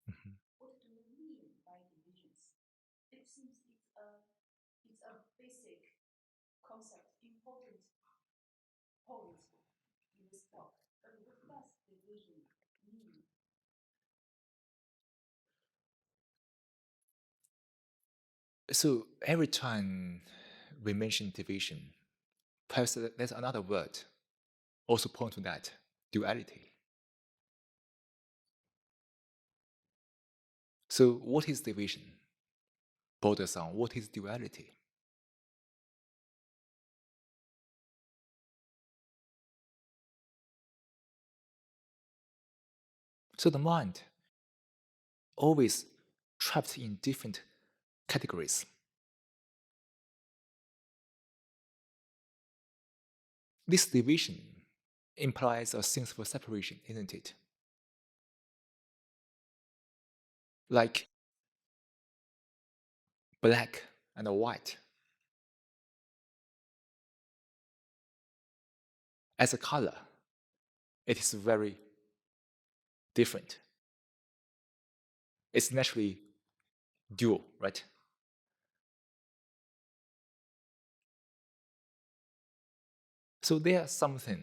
Mhm. So every time we mention division, perhaps there's another word also point to that, duality. So what is division? Borders on what is duality? So the mind always trapped in different categories. This division implies a sense of separation, isn't it? Like black and white. As a color, it is very different. It's naturally dual, right? So there's something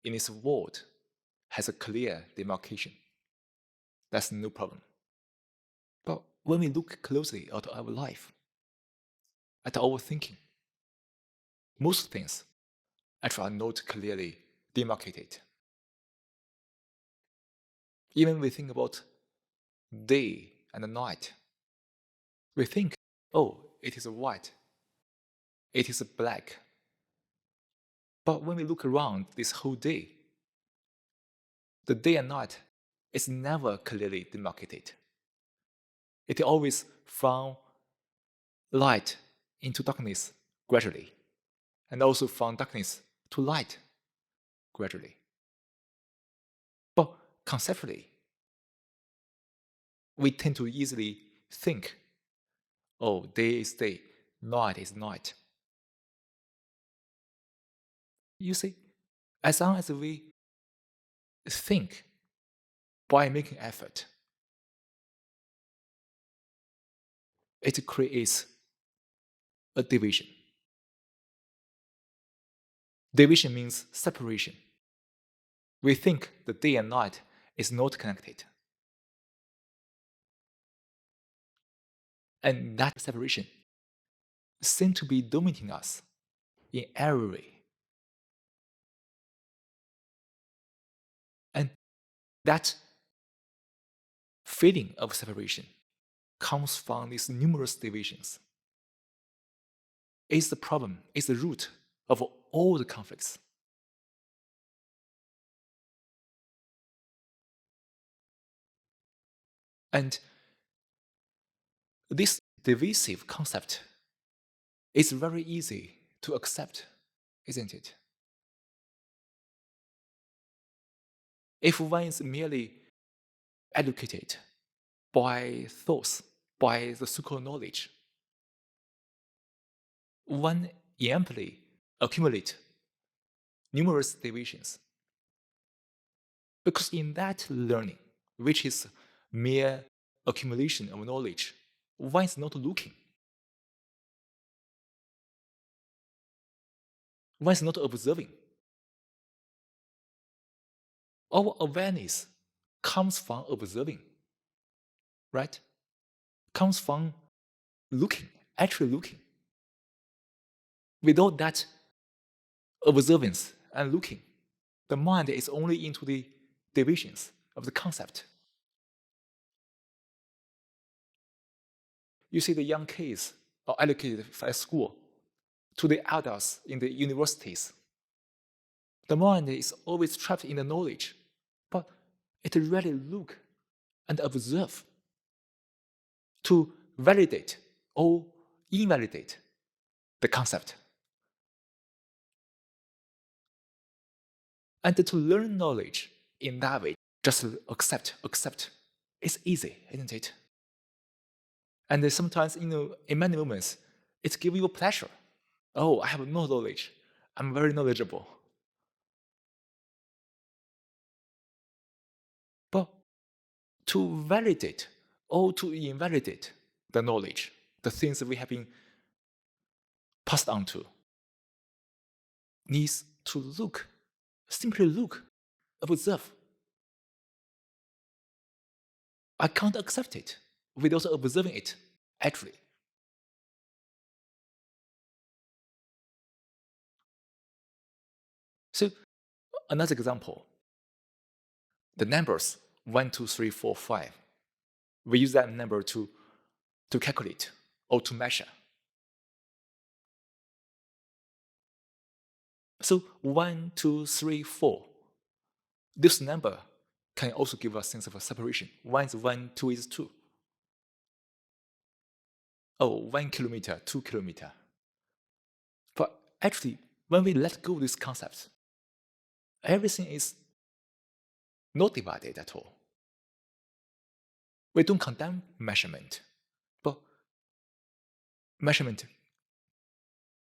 in this world has a clear demarcation. That's no problem. But when we look closely at our life, at our thinking, most things actually are not clearly demarcated. Even we think about day and night, we think, oh, it is white, it is black. But when we look around this whole day, the day and night is never clearly demarcated. It always from light into darkness gradually, and also from darkness to light gradually. But conceptually, we tend to easily think, oh, day is day, night is night. You see, as long as we think by making effort, it creates a division. Division means separation. We think the day and night is not connected. And that separation seems to be dominating us in every way. And that feeling of separation comes from these numerous divisions. It's the problem, it's the root of all the conflicts. And this divisive concept is very easy to accept, isn't it? If one is merely educated by thoughts, by the so-called knowledge, one inevitably accumulate numerous divisions. Because in that learning, which is mere accumulation of knowledge, one is not looking. One is not observing. Our awareness comes from observing, right? Comes from looking, actually looking. Without that observance and looking, the mind is only into the divisions of the concept. You see, the young kids are educated at school to the adults in the universities. The mind is always trapped in the knowledge, but it rarely look and observe to validate or invalidate the concept. And to learn knowledge in that way, just accept. It's easy, isn't it? And sometimes, in many moments, it gives you pleasure. Oh, I have no knowledge. I'm very knowledgeable. But to validate or to invalidate the knowledge, the things that we have been passed on to, needs to look, simply look, observe. I can't accept it without observing it, actually. So, another example, the numbers 1, 2, 3, 4, 5. We use that number to calculate or to measure. So 1, 2, 3, 4. This number can also give us a sense of a separation. 1 is 1, 2 is 2. Oh, 1 kilometer, 2 kilometer. But actually, when we let go of these concepts, everything is not divided at all. We don't condemn measurement, but measurement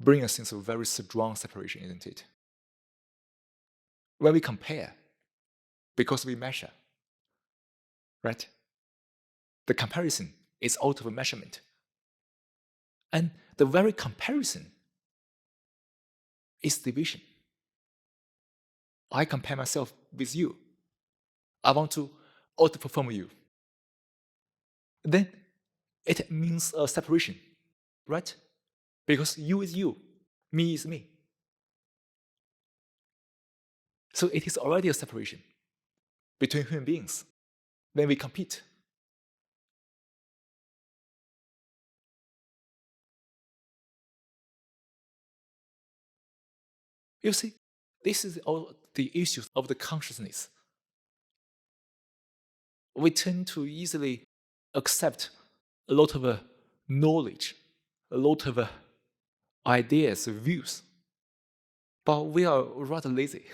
brings a sense of very strong separation, isn't it? When we compare, because we measure, right? The comparison is out of a measurement. And the very comparison is division. I compare myself with you. I want to outperform you. Then it means a separation, right? Because you is you, me is me. So it is already a separation between human beings when we compete. You see, this is all the issues of the consciousness. We tend to easily accept a lot of knowledge, a lot of ideas, views, but we are rather lazy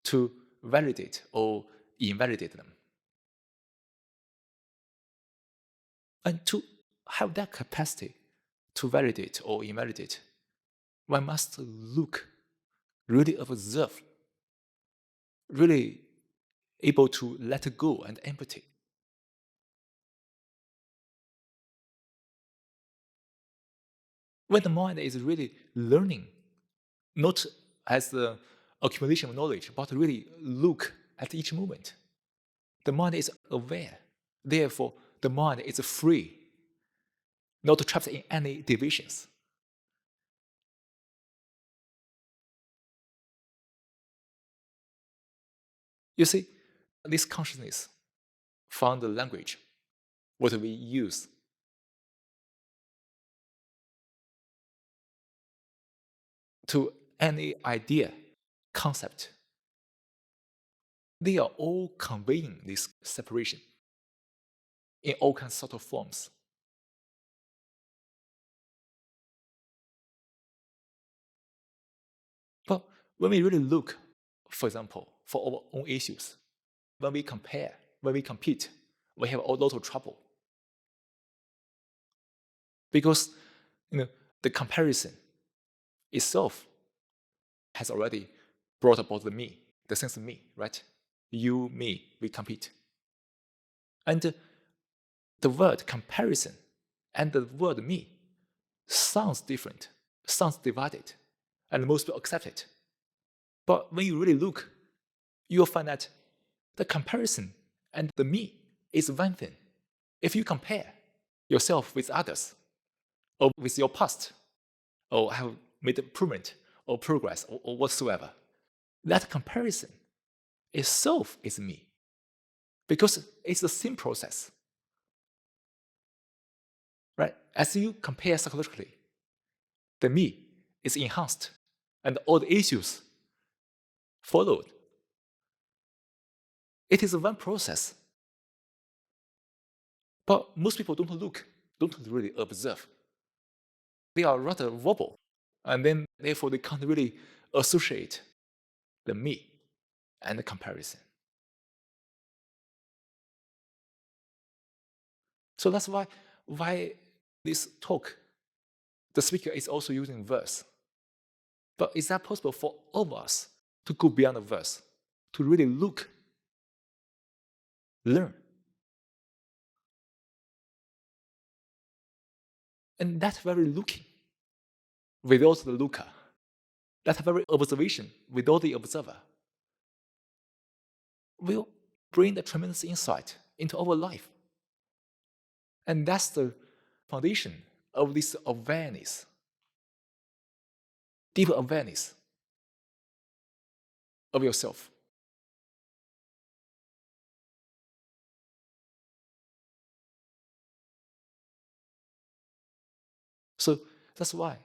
to validate or invalidate them. And to have that capacity to validate or invalidate, one must look, really observe, really able to let go and empathy. When the mind is really learning, not as the accumulation of knowledge, but really look at each moment, the mind is aware. Therefore, the mind is free, not trapped in any divisions. You see, this consciousness found the language, what we use. To any idea, concept. They are all conveying this separation in all kinds of forms. But when we really look, for example, for our own issues, when we compare, when we compete, we have a lot of trouble. Because the comparison itself has already brought about the me, the sense of me, right? You, me, we compete. And the word comparison and the word me sounds different, sounds divided, and most people accept it. But when you really look, you'll find that the comparison and the me is one thing. If you compare yourself with others, or with your past, or have made improvement or progress or whatsoever, that comparison itself is me. Because it's the same process. Right? As you compare psychologically, the me is enhanced and all the issues followed. It is one process. But most people don't look, don't really observe. They are rather wobble. And then therefore they can't really associate the me and the comparison. So that's why this talk, the speaker is also using verse. But is that possible for all of us to go beyond the verse, to really look, learn, And that very looking without the looker, that very observation without the observer, will bring the tremendous insight into our life. And that's the foundation of this awareness, deep awareness of yourself. So that's why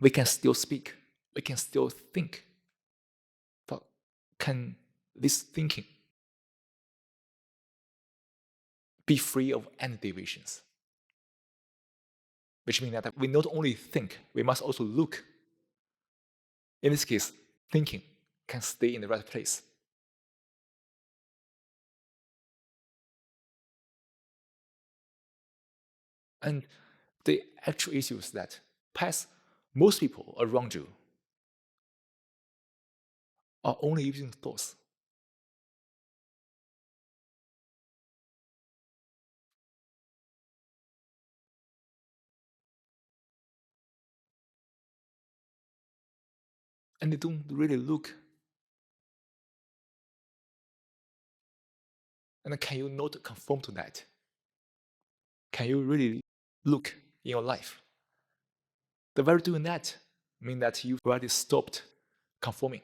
we can still speak, we can still think. But can this thinking be free of any deviations? Which means that we not only think, we must also look. In this case, thinking can stay in the right place. And the actual issue is that perhaps most people around you are only using thoughts. And they don't really look. And can you not conform to that? Can you really look in your life? The very doing that means that you've already stopped conforming.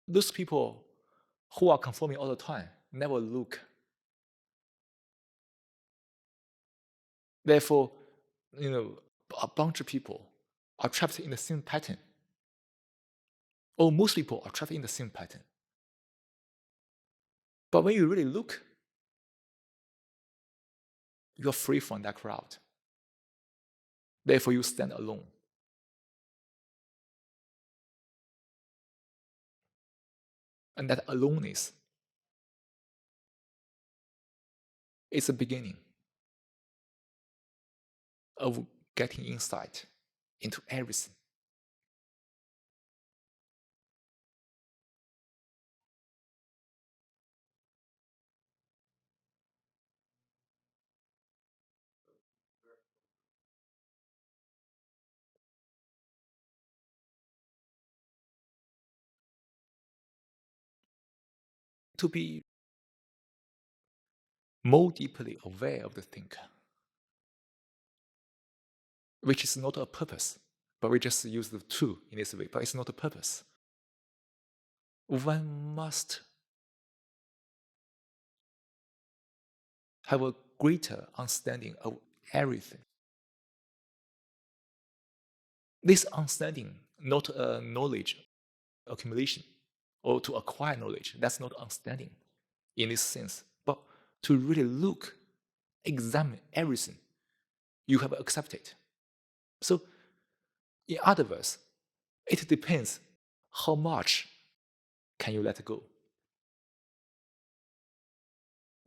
Those people who are conforming all the time never look. Therefore, a bunch of people are trapped in the same pattern. Or most people are trapped in the same pattern. But when you really look, you're free from that crowd. Therefore, you stand alone. And that aloneness is the beginning of getting insight into everything. To be more deeply aware of the thinker, which is not a purpose, but we just use the tool in this way, but it's not a purpose. One must have a greater understanding of everything. This understanding, not a knowledge accumulation or to acquire knowledge, that's not understanding in this sense, but to really look, examine everything you have accepted. So, in other words, it depends how much can you let go.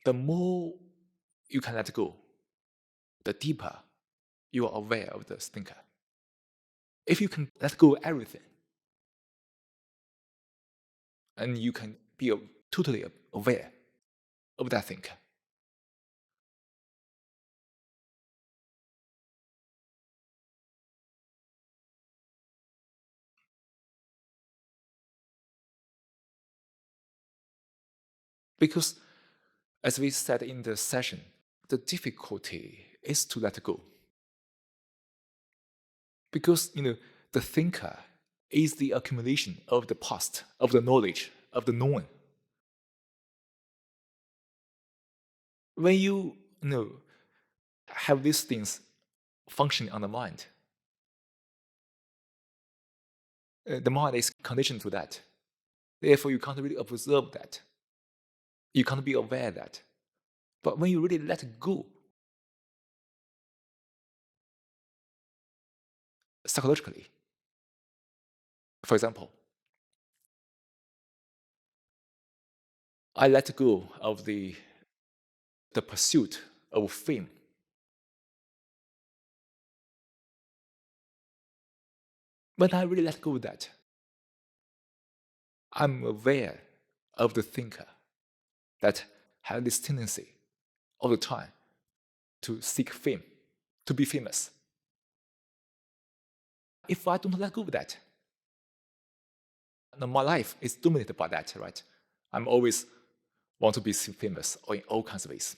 The more you can let go, the deeper you are aware of the thinker. If you can let go of everything, and you can be totally aware of that thinker, because as we said in the session, the difficulty is to let go. Because the thinker is the accumulation of the past, of the knowledge, of the known. When you have these things functioning on the mind, the mind is conditioned to that. Therefore, you can't really observe that. You can't be aware of that. But when you really let go, psychologically, for example, I let go of the pursuit of fame. When I really let go of that, I'm aware of the thinker that has this tendency all the time to seek fame, to be famous. If I don't let go of that, my life is dominated by that, right? I'm always want to be famous or in all kinds of ways.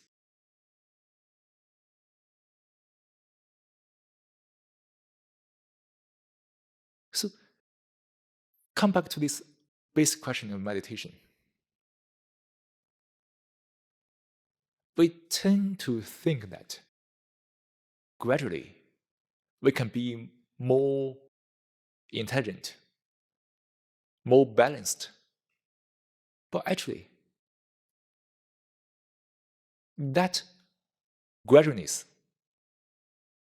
So come back to this basic question of meditation. We tend to think that gradually we can be more intelligent, more balanced. But actually, that gradualness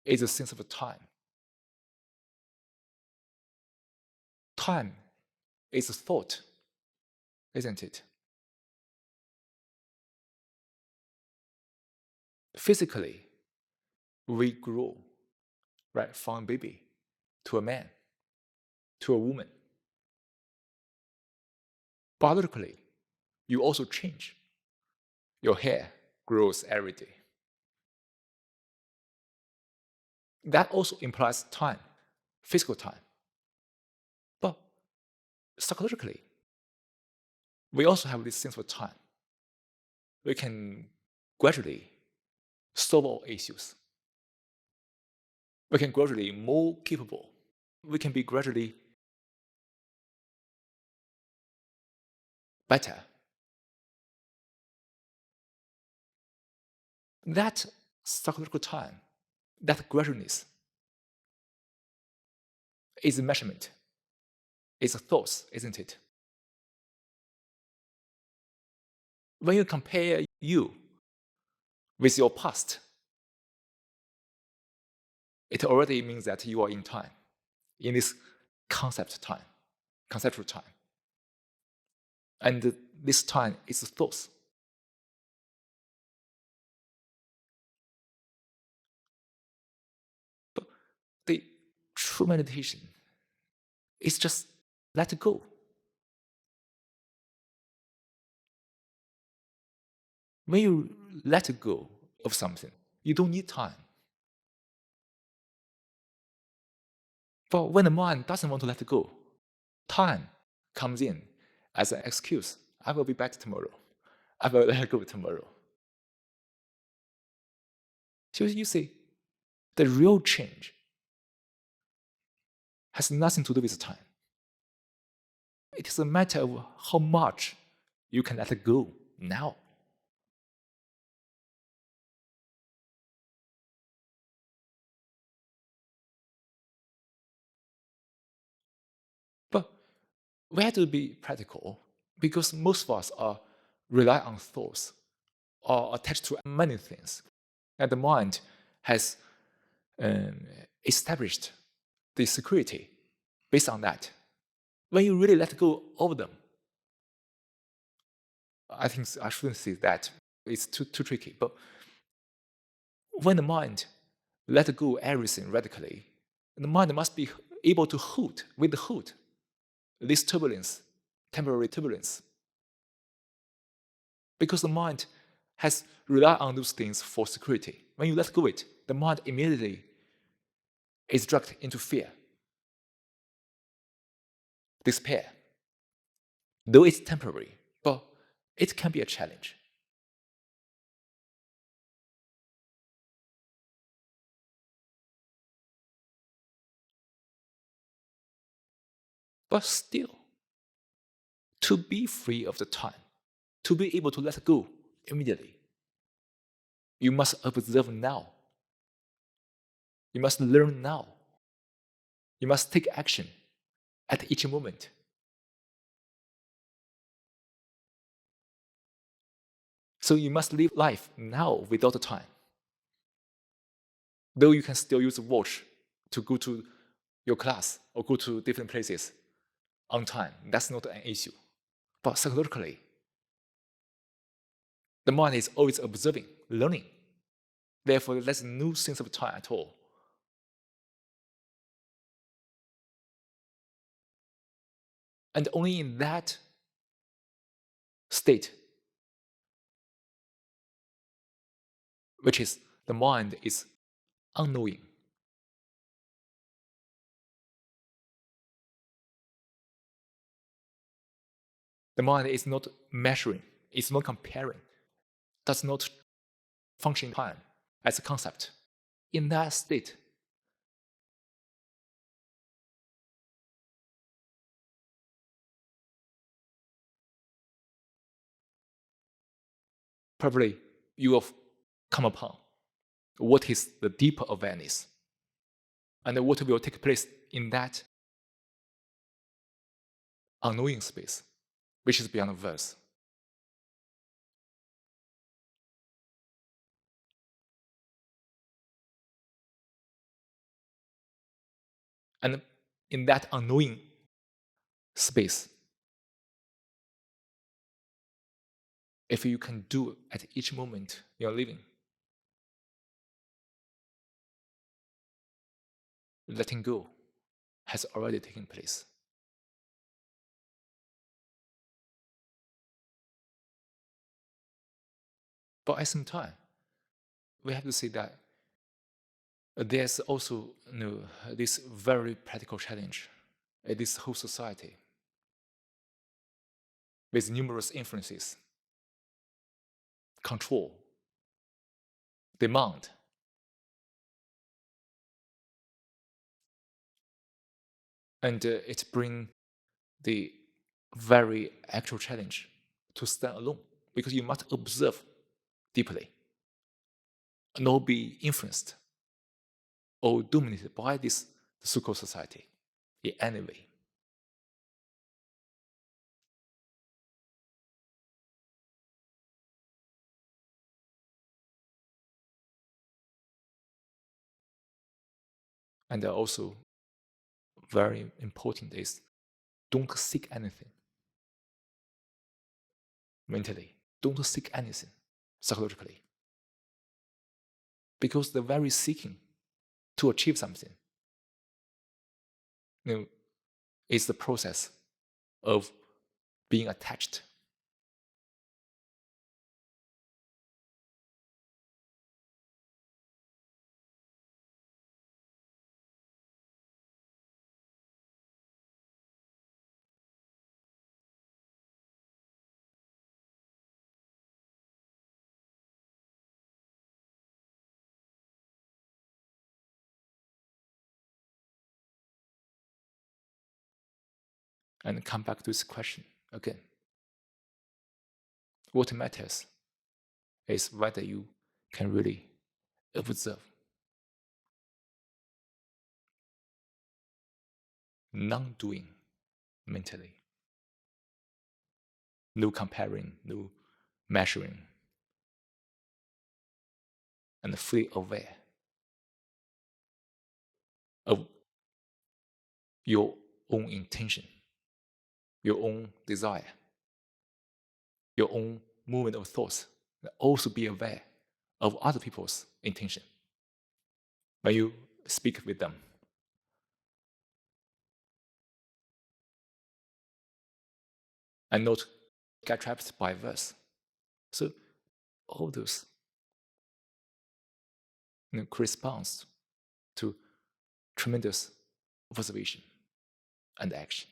is a sense of time. Time is a thought, isn't it? Physically, we grow, right, from a baby to a man, to a woman. Biologically, you also change. Your hair grows every day. That also implies time, physical time. But psychologically, we also have this sense of time. We can gradually solve all issues. We can gradually more capable. We can be gradually better. That psychological time, that gradualness, is a measurement. It's a thought, isn't it? When you compare you with your past, it already means that you are in time, in this conceptual time. And this time is thoughts. But the true meditation is just let go. When you let go of something, you don't need time. But when the mind doesn't want to let go, time comes in as an excuse. I will be back tomorrow. I will let go tomorrow. So you see, the real change has nothing to do with time. It is a matter of how much you can let go now. But we have to be practical because most of us are rely on thoughts or attached to many things. And the mind has established the security based on that. When you really let go of them, I think I shouldn't say that. It's too tricky. But when the mind let go everything radically, the mind must be able to withhold this turbulence, temporary turbulence. Because the mind has relied on those things for security. When you let go of it, the mind immediately is dragged into fear, despair. Though it's temporary, but it can be a challenge. But still, to be free of the time, to be able to let go immediately, you must observe now. You must learn now. You must take action at each moment. So you must live life now without the time. Though you can still use a watch to go to your class or go to different places on time, that's not an issue. But psychologically, the mind is always observing, learning. Therefore, there's no sense of time at all. And only in that state which is the mind is unknowing. The mind is not measuring, it's not comparing, does not function in time as a concept. In that state, probably you will come upon what is the deeper awareness and what will take place in that unknowing space, which is beyond the verse. And in that unknowing space, if you can do at each moment you're living, letting go has already taken place. But at the same time, we have to say that there's also this very practical challenge in this whole society with numerous influences, control, demand, and it brings the very actual challenge to stand alone, because you must observe deeply, not be influenced or dominated by this so-called society in any way. And also very important is don't seek anything mentally. Don't seek anything psychologically. Because the very seeking to achieve something is the process of being attached. And come back to this question again. What matters is whether you can really observe. Non-doing mentally. No comparing, no measuring. And fully aware of your own intention, your own desire, your own movement of thoughts. Also be aware of other people's intention when you speak with them. And not get trapped by verse. So all those corresponds to tremendous observation and action.